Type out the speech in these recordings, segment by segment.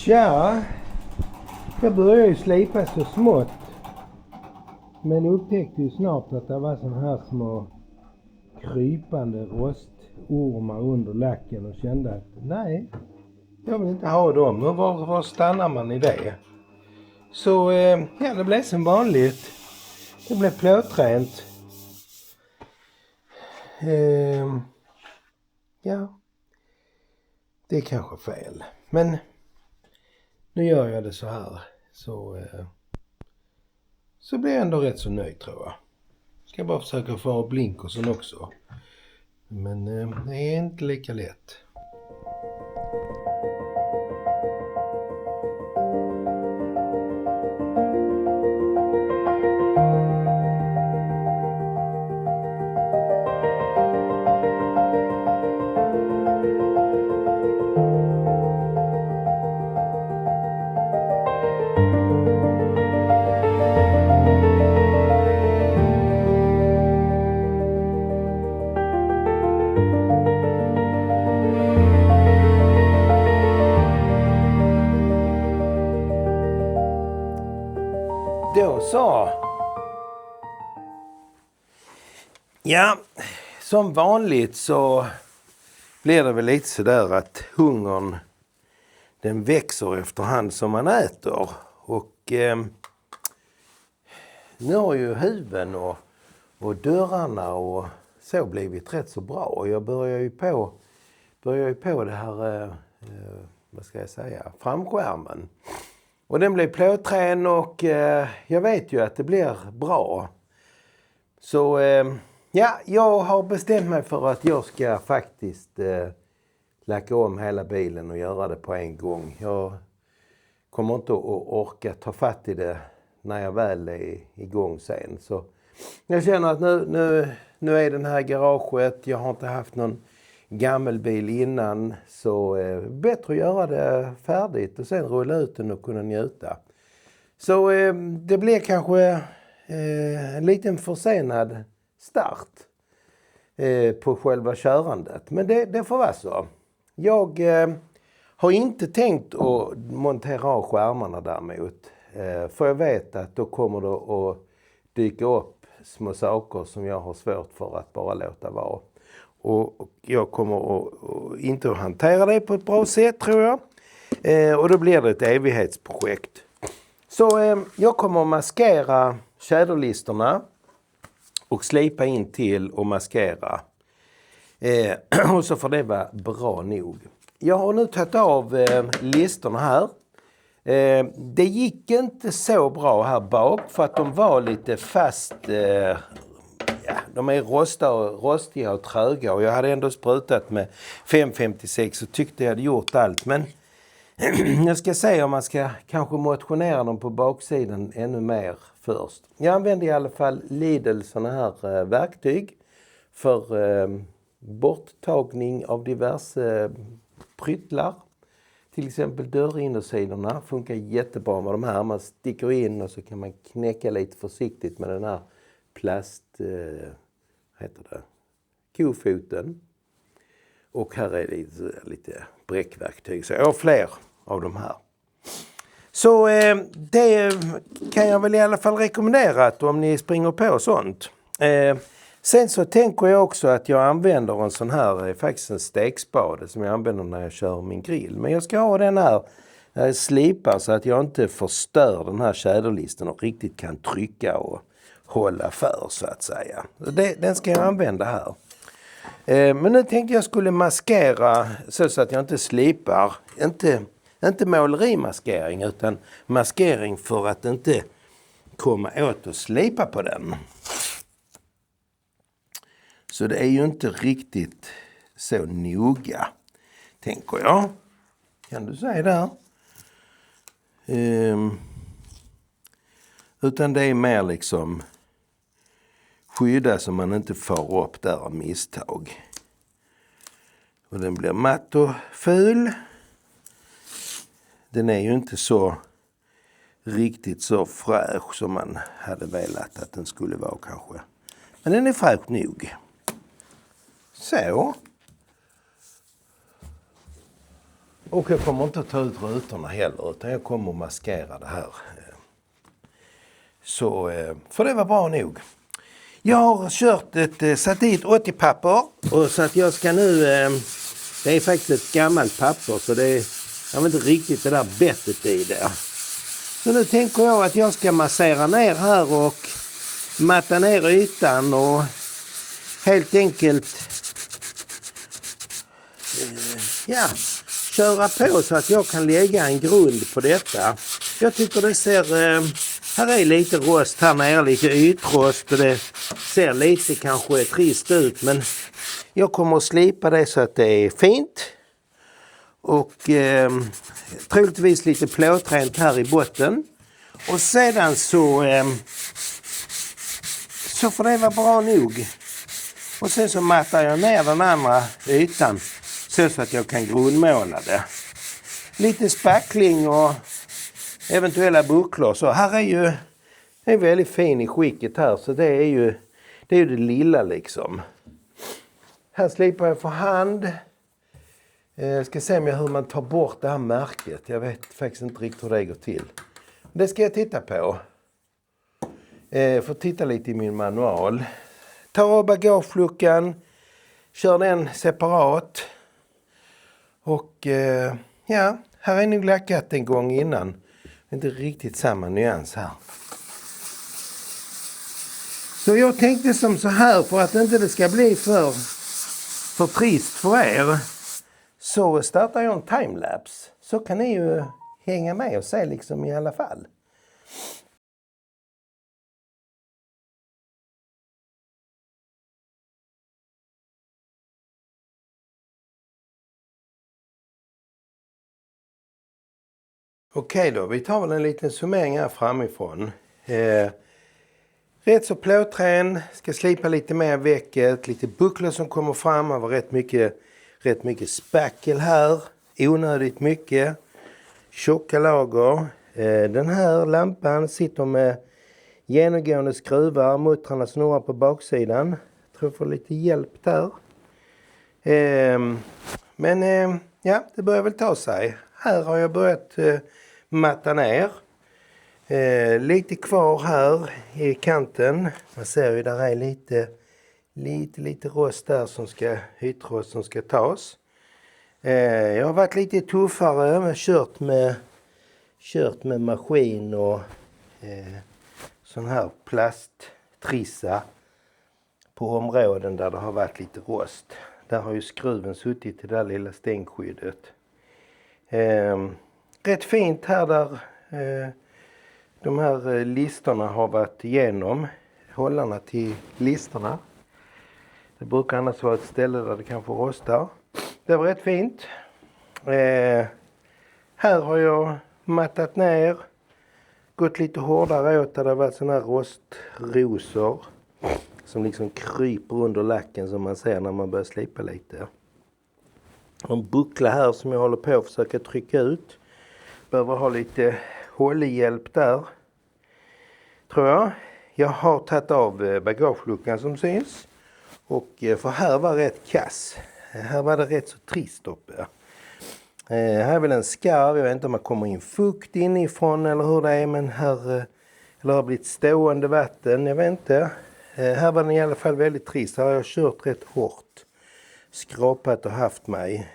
Tja, jag började ju slipa så smått. Men upptäckte ju snart att det var sån här små krypande rostormar under lacken och kände att nej, jag vill inte ha dem. Och var stannar man i det? Så ja, det blev som vanligt. Det blev plåtrent. Ja, det är kanske fel. Men nu gör jag det så här. Så blir jag ändå rätt så nöjd, tror jag. Ska bara försöka få blinkersen också. Men det är inte lika lätt. Då så. Ja, som vanligt så blir det väl lite sådär att hungern den växer efterhand som man äter. Och nu har ju huven och dörrarna och så blivit rätt så bra. Och jag börjar ju på det här, vad ska jag säga, framskärmen. Och den blir plåträn och jag vet ju att det blir bra. Så ja, jag har bestämt mig för att jag ska faktiskt lacka om hela bilen och göra det på en gång. Jag kommer inte att orka ta fatt i det när jag väl är igång sen. Så jag känner att nu är den här garaget, jag har inte haft någon gammelbil innan, så bättre att göra det färdigt och sen rulla ut den och kunna njuta. Så det blir kanske en liten försenad start på själva körandet. Men det får vara så. Jag har inte tänkt att montera av skärmarna däremot. För jag vet att då kommer det att dyka upp små saker som jag har svårt för att bara låta vara. Och jag kommer inte att hantera det på ett bra sätt, tror jag. Och då blir det ett evighetsprojekt. Så jag kommer att maskera tjäderlisterna och slipa in till och maskera. Och så får det vara bra nog. Jag har nu tagit av listerna här. Det gick inte så bra här bak för att de var lite fast... de är rostiga och tröga och jag hade ändå sprutat med 556 och tyckte jag hade gjort allt. Men jag ska säga om man ska kanske motionera dem på baksidan ännu mer först. Jag använder i alla fall Lidl såna här verktyg för borttagning av diverse pryttlar. Till exempel dörrinnersidorna funkar jättebra med de här. Man sticker in och så kan man knäcka lite försiktigt med den här plast, heter det, kofoten. Och här är det lite bräckverktyg. Så jag har fler av de här. Så det kan jag väl i alla fall rekommendera att om ni springer på sånt. Sen så tänker jag också att jag använder en sån här, faktiskt en stekspade som jag använder när jag kör min grill. Men jag ska ha den här slipar så att jag inte förstör den här tjäderlisten och riktigt kan trycka och hålla för, så att säga. Den ska jag använda här. Men nu tänkte jag skulle maskera så att jag inte slipar. Inte målerimaskering utan maskering för att inte komma åt och slipa på den. Så det är ju inte riktigt så noga, tänker jag. Kan du säga där? Utan det är mer liksom skydda så man inte far upp där av misstag. Och den blir matt och ful. Den är ju inte så riktigt så fräsch som man hade velat att den skulle vara kanske. Men den är fräsch nog. Så. Och jag kommer inte att ta ut rutorna heller, utan jag kommer att maskera det här. Så, för det var bra nog. Jag har satt dit 80-papper, och så att jag ska nu, det är faktiskt ett gammalt papper, så det är, jag vet inte riktigt det där bettet i det. Så nu tänker jag att jag ska massera ner här och matta ner ytan och helt enkelt köra på så att jag kan lägga en grund på detta. Jag tycker det ser, här är lite rost här nere, lite ytrost, och det ser lite kanske trist ut, men jag kommer att slipa det så att det är fint. Och troligtvis lite plåtrent här i botten. Och sedan så får det vara bra nog. Och sen så mattar jag ner den andra ytan så att jag kan grundmåla det. Lite spackling och eventuella bucklor. Så här är ju, det är väldigt fin i skicket här, så det är ju det lilla liksom. Här slipar jag för hand. Jag ska se hur man tar bort det här märket. Jag vet faktiskt inte riktigt hur det går till. Det ska jag titta på. Får titta lite i min manual. Ta av bagageluckan. Kör den separat. Och här är nog lackat en gång innan. Inte riktigt samma nyans här. Så jag tänkte som så här, för att inte det ska bli för trist för er, så startar jag en timelapse. Så kan ni ju hänga med och se liksom i alla fall. Okej då, vi tar väl en liten summering här framifrån. Rätt så plåträn, ska slipa lite mer väcket, lite bucklor som kommer fram, det var rätt mycket spackel här, onödigt mycket, tjocka lager. Den här lampan sitter med genomgående skruvar, muttrarna snurrar på baksidan. Jag tror jag får lite hjälp där. Men det börjar väl ta sig. Här har jag börjat matta ner. Lite kvar här i kanten. Man ser ju där är lite rost där ytrost som ska tas. Jag har varit lite tuffare. Jag har kört med maskin och sån här plasttrissa på områden där det har varit lite rost. Där har ju skruven suttit i det där lilla stänkskyddet. Rätt fint här där de här listerna har varit igenom. Hållarna till listerna. Det brukar annars vara ett ställe där det kanske rostar. Det var rätt fint. Här har jag mattat ner. Gått lite hårdare åt där det har varit sådana här rostrosor. Som liksom kryper under lacken som man ser när man börjar slipa lite. En buckla här som jag håller på att försöka trycka ut. Behöver ha lite hållhjälp där. Tror jag. Jag har tagit av bagageluckan som syns. Och för här var rätt kass. Här var det rätt så trist uppe. Här är väl en skarv. Jag vet inte om det kommer in fukt inifrån eller hur det är. Men här eller har blivit stående vatten. Jag vet inte. Här var den i alla fall väldigt trist. Här har jag kört rätt hårt. Skrapat och haft mig.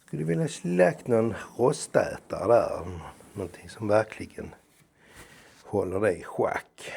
Skulle vilja släcka någon rostätare där. Någonting som verkligen håller det i schack.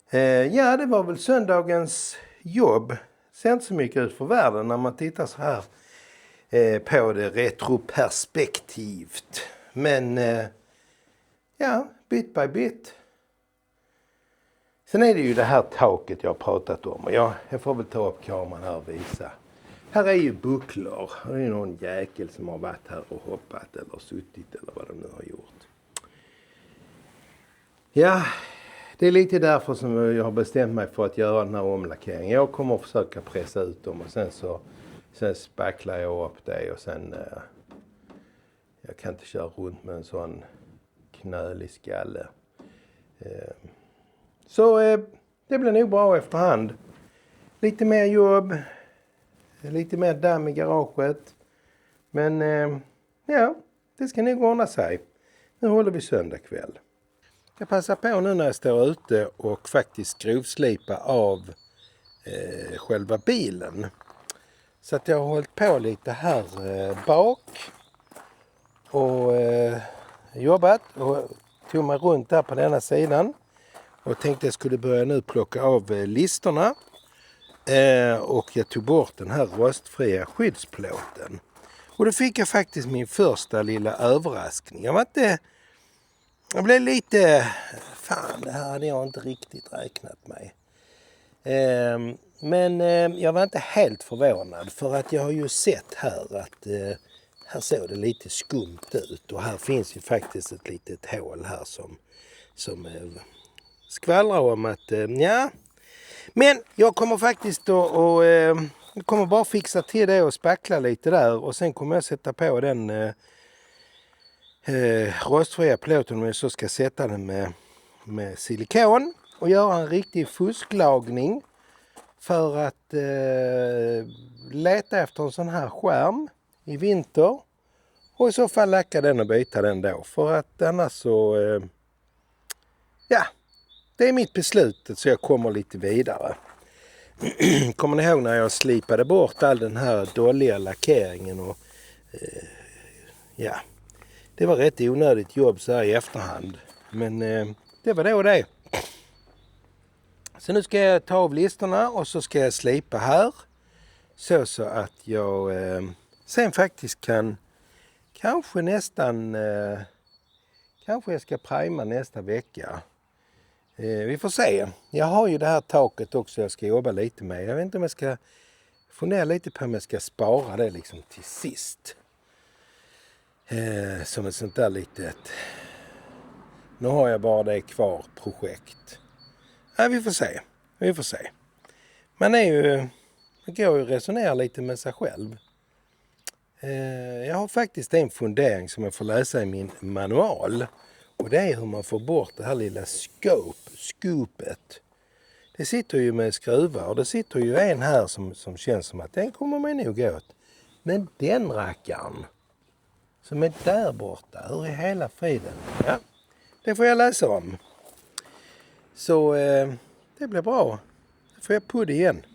Det var väl söndagens jobb. Ser inte så mycket ut för världen när man tittar så här på det retroperspektivt. Men bit by bit. Sen är det ju det här taket jag har pratat om. Och jag får väl ta upp kameran här och visa. Här är ju bucklor. Det är någon jäkel som har varit här och hoppat eller suttit eller vad de nu har gjort. Ja, det är lite därför som jag har bestämt mig för att göra den här omlackeringen. Jag kommer att försöka pressa ut dem och sen spacklar jag upp det och sen jag kan inte köra runt med en sån knölig skalle. Så det blir nog bra efterhand. Lite mer jobb, lite mer damm i garaget. Men ja, det ska nog ordna sig. Nu håller vi söndag kväll. Jag passar på nu när jag står ute och faktiskt grovslipa av själva bilen. Så att jag har hållit på lite här bak och jobbat och tog mig runt där på denna sidan. Och tänkte jag skulle börja nu plocka av listerna. Och jag tog bort den här rostfria skyddsplåten. Och då fick jag faktiskt min första lilla överraskning. Jag blev lite... Fan, det här hade jag inte riktigt räknat med. Men jag var inte helt förvånad. För att jag har ju sett här att här såg det lite skumt ut. Och här finns ju faktiskt ett litet hål här som skvallrar om att ja. Men jag kommer faktiskt och jag kommer bara fixa till det och spackla lite där. Och sen kommer jag sätta på den rostfria plåten om jag så ska sätta den med silikon. Och göra en riktig fusklagning för att leta efter en sån här skärm i vinter. Och i så fall lacka den och byta den då. För att annars så... ja, det är mitt beslut så jag kommer lite vidare. Kommer ni ihåg när jag slipade bort all den här dåliga lackeringen och ja, det var rätt onödigt jobb så här i efterhand. Men det var då det. Så nu ska jag ta av listerna och så ska jag slipa här. Så att jag sen faktiskt kan kanske nästan kanske jag ska prima nästa vecka. Vi får se. Jag har ju det här taket också jag ska jobba lite med. Jag vet inte om jag ska fundera lite på om jag ska spara det liksom till sist. Som ett sånt där litet... Nu har jag bara det kvar projekt. Ja, vi får se. Vi får se. Man är ju... Man går ju resonera lite med sig själv. Jag har faktiskt en fundering som jag får läsa i min manual. Och det är hur man får bort det här lilla skopet. Det sitter ju med skruvar och det sitter ju en här som känns som att den kommer man nog åt. Men den rackaren som är där borta, hur är hela friden? Ja, det får jag läsa om. Så det blir bra. Då får jag på det igen.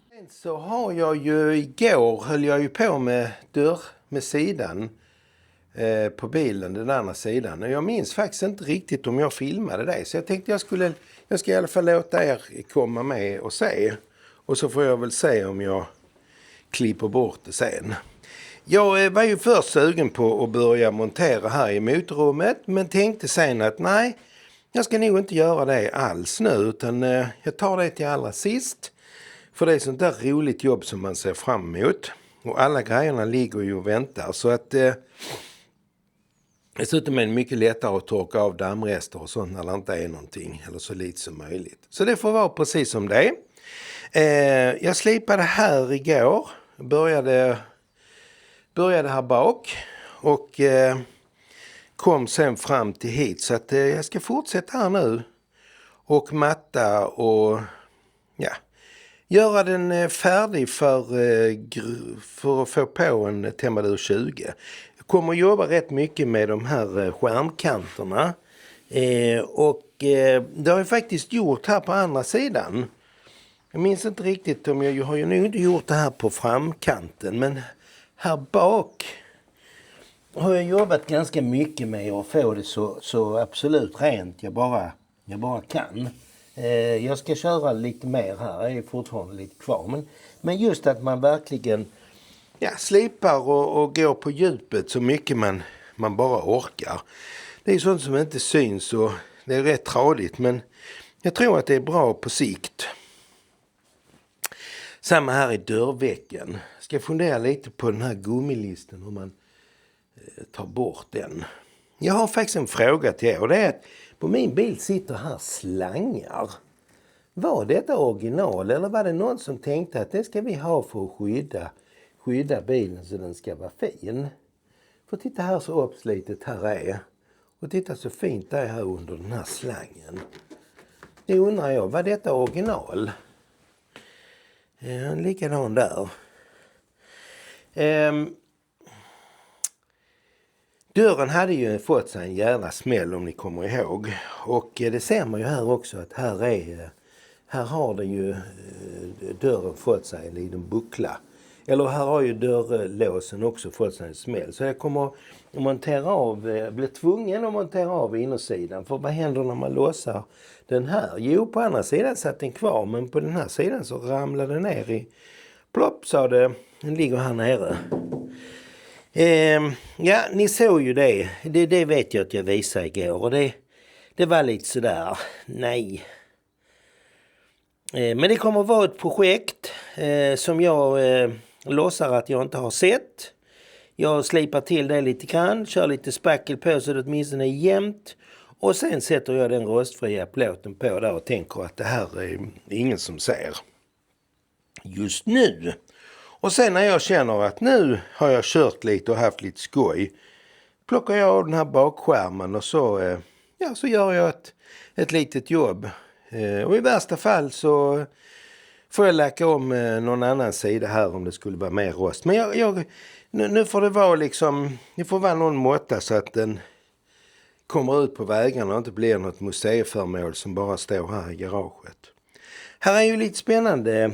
Sen så har jag ju igår höll jag ju på med med sidan på bilen, den andra sidan. Och jag minns faktiskt inte riktigt om jag filmade det. Så jag tänkte jag ska i alla fall låta er komma med och se. Och så får jag väl se om jag klipper bort det sen. Jag var ju först sugen på att börja montera här i motorrummet. Men tänkte sen att nej, jag ska nog inte göra det alls nu. Utan jag tar det till allra sist. För det är sånt där roligt jobb som man ser fram emot. Och alla grejerna ligger ju och väntar. Så att dessutom är det mycket lättare att torka av dammrester och sånt när det inte är någonting. Eller så lite som möjligt. Så det får vara precis som det är. Jag slipade här igår. Började här bak. Och kom sen fram till hit. Så att jag ska fortsätta här nu. Och matta och ja... Göra den färdig för att få på en Temperatur 20. Jag kommer att jobba rätt mycket med de här skärmkanterna. Och det har jag faktiskt gjort här på andra sidan. Jag minns inte riktigt om jag har ju nog inte gjort det här på framkanten. Men här bak har jag jobbat ganska mycket med att få det så absolut rent jag bara kan. Jag ska köra lite mer här, jag är fortfarande lite kvar. Men just att man verkligen slipar och går på djupet så mycket man bara orkar. Det är sånt som inte syns och det är rätt tradigt, men jag tror att det är bra på sikt. Samma här i dörrvecken. Jag ska fundera lite på den här gummilisten hur man tar bort den. Jag har faktiskt en fråga till er och det är att på min bil sitter här slangar. Var detta original eller var det någon som tänkte att det ska vi ha för att skydda bilen så den ska vara fin? För titta här så uppslitet här är. Och titta så fint det är här under den här slangen. Det undrar jag, var detta original? Likadan där. Dörren hade ju fått sig en jävla smäll om ni kommer ihåg. Och det ser man ju här också att här har den ju dörren fått sig en liten buckla. Eller här har ju dörrlåsen också fått sig en smäll. Så jag kommer att blir tvungen att montera av innersidan. För vad händer när man lossar den här? Jo, på andra sidan satt den kvar, men på den här sidan så ramlade den ner i plopp, sa det. Den ligger här nere. Ja, ni såg ju det. Det vet jag att jag visade igår. Och det var lite sådär, nej. Men det kommer att vara ett projekt som jag låtsar att jag inte har sett. Jag slipar till det lite grann, kör lite spackel på så det åtminstone är jämnt. Och sen sätter jag den rostfria plåten på där och tänker att det här är ingen som ser just nu. Och sen när jag känner att nu har jag kört lite och haft lite skoj, plockar jag av den här bakskärmen och så gör jag ett litet jobb. Och i värsta fall så får jag lacka om någon annan sida här om det skulle vara mer rost. Men nu får det vara liksom, det får vara någon måtta så att den kommer ut på vägarna och inte blir något museiföremål som bara står här i garaget. Här är ju lite spännande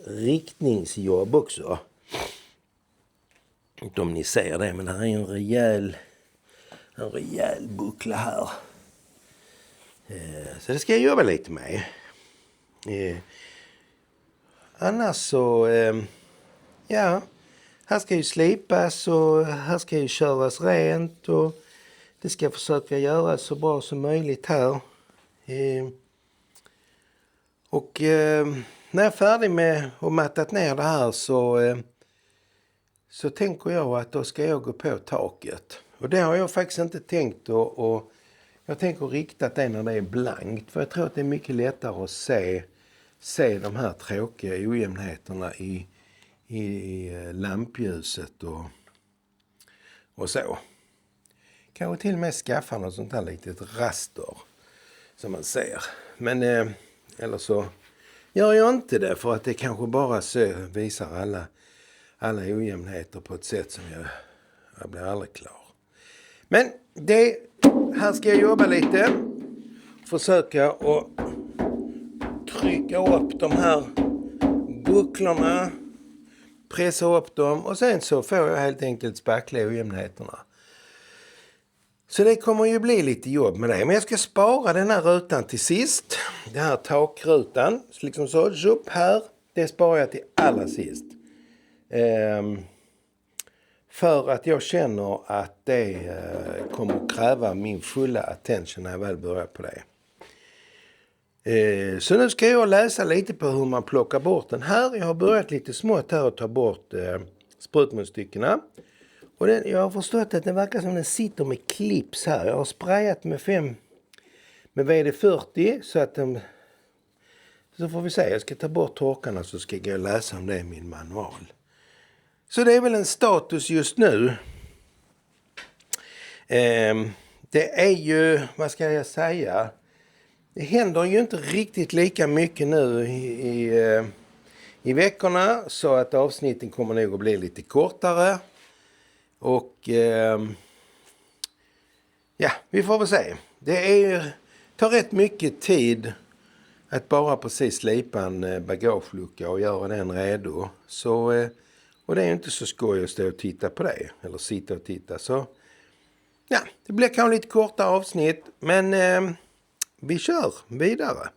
riktningsjobb också. Inte om ni ser det, men här är en rejäl buckla här. Så det ska jag jobba lite med. Annars så, här ska ju slipas och här ska ju köras rent och det ska jag försöka göra så bra som möjligt här. Och när jag är färdig med att mattat ner det här så tänker jag att då ska jag gå på taket. Och det har jag faktiskt inte tänkt och jag tänker rikta det när det är blankt. För jag tror att det är mycket lättare att se de här tråkiga ojämnheterna i lampljuset och så. Kanske till och med skaffa något sånt här litet raster som man ser. Men eller så gör jag inte det för att det kanske bara visar alla ojämnheter på ett sätt som jag blir aldrig klar. Men här ska jag jobba lite. Försöka att trycka upp de här bucklorna. Pressa upp dem och sen så får jag helt enkelt spackla ojämnheterna. Så det kommer ju bli lite jobb med det. Men jag ska spara den här rutan till sist. Den här takrutan. Liksom så upp här. Det sparar jag till allra sist. För att jag känner att det kommer att kräva min fulla attention när jag väl börjar på det. Så nu ska jag läsa lite på hur man plockar bort den här. Jag har börjat lite smått här och ta bort sprutmunstyckena. Och jag har förstått att det verkar som den sitter med clips här. Jag har sprayat med WD-40 så att så får vi se. Jag ska ta bort torkarna så ska jag läsa om det i min manual. Så det är väl en status just nu. Det är ju, vad ska jag säga? Det händer ju inte riktigt lika mycket nu i veckorna så att avsnitten kommer nog att bli lite kortare. Och vi får väl se. Det tar rätt mycket tid att bara precis slipa en bagagelucka och göra den redo. Så, och det är inte så skoj att stå och titta på det. Eller sitta och titta. Så det blir kanske lite korta avsnitt. Men vi kör vidare.